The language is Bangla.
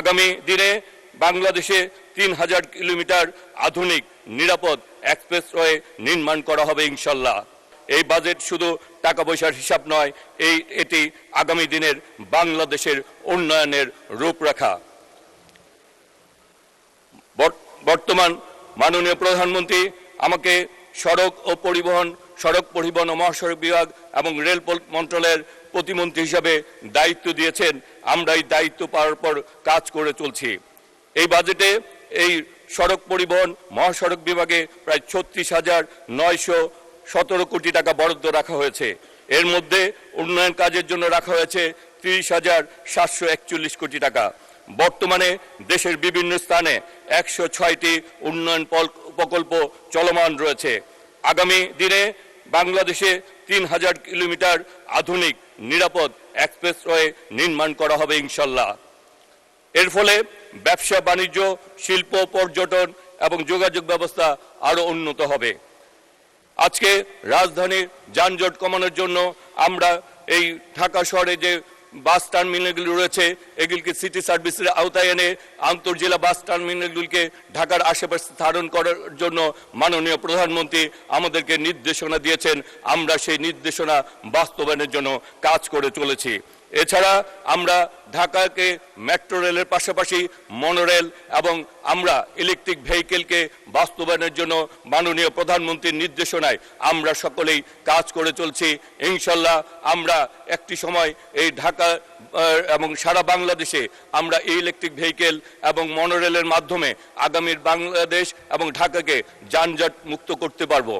আগামী দিনে বাংলাদেশে 3000 কিলোমিটার আধুনিক নিরাপদ এক্সপ্রেসওয়ে নির্মাণ করা হবে ইনশাল্লাহ। এই বাজেট শুধু টাকা পয়সার হিসাব নয়, এটি আগামী দিনের বাংলাদেশের উন্নয়নের রূপরেখা। বর্তমান মাননীয় প্রধানমন্ত্রী আমাকে সড়ক পরিবহন ও মহাসড়ক বিভাগ এবং রেল মন্ত্রণালয়ের প্রতিমন্ত্রী হিসাবে দায়িত্ব দিয়েছেন। আমরা এই দায়িত্ব পাওয়ার পর কাজ করে চলছি। এই বাজেটে এই সড়ক পরিবহন মহাসড়ক বিভাগে প্রায় 36,917 কোটি টাকা বরাদ্দ রাখা হয়েছে। এর মধ্যে উন্নয়ন কাজের জন্য রাখা হয়েছে 30,741 কোটি টাকা। বর্তমানে দেশের বিভিন্ন স্থানে 106টি উন্নয়ন প্রকল্প চলমান রয়েছে। আগামী দিনে বাংলাদেশে 3000 কিলোমিটার আধুনিক নিরাপদ এক্সপ্রেসওয়ে নির্মাণ করা হবে ইনশাল্লাহ। এর ফলে ব্যবসা বাণিজ্য, শিল্প, পর্যটন এবং যোগাযোগ ব্যবস্থা আরও উন্নত হবে। আজকে রাজধানীর যানজট কমানোর জন্য আমরা এই ঢাকা শহরে যে বাস টার্মিনালগুলি রয়েছে এগুলিকে সিটি সার্ভিসের আওতায় এনে আন্তর্জেলা বাস টার্মিনালগুলিকে ঢাকার আশেপাশে স্থাপন করার জন্য মাননীয় প্রধানমন্ত্রী আমাদেরকে নির্দেশনা দিয়েছেন। আমরা সেই নির্দেশনা বাস্তবায়নের জন্য কাজ করে চলেছি। এছাড়া আমরা ঢাকাকে মেট্রো রেলের পাশাপাশি মনোরেল এবং আমরা ইলেকট্রিক ভেহিকেলকে বাস্তবায়নের জন্য মাননীয় প্রধানমন্ত্রীর নির্দেশনায় আমরা সকলেই কাজ করে চলছি। ইনশাল্লাহ আমরা একটি সময় এই ঢাকা এবং সারা বাংলাদেশে আমরা ইলেকট্রিক ভেহিকেল এবং মনোরেলের মাধ্যমে আগামীর বাংলাদেশ এবং ঢাকাকে যানজট মুক্ত করতে পারবো।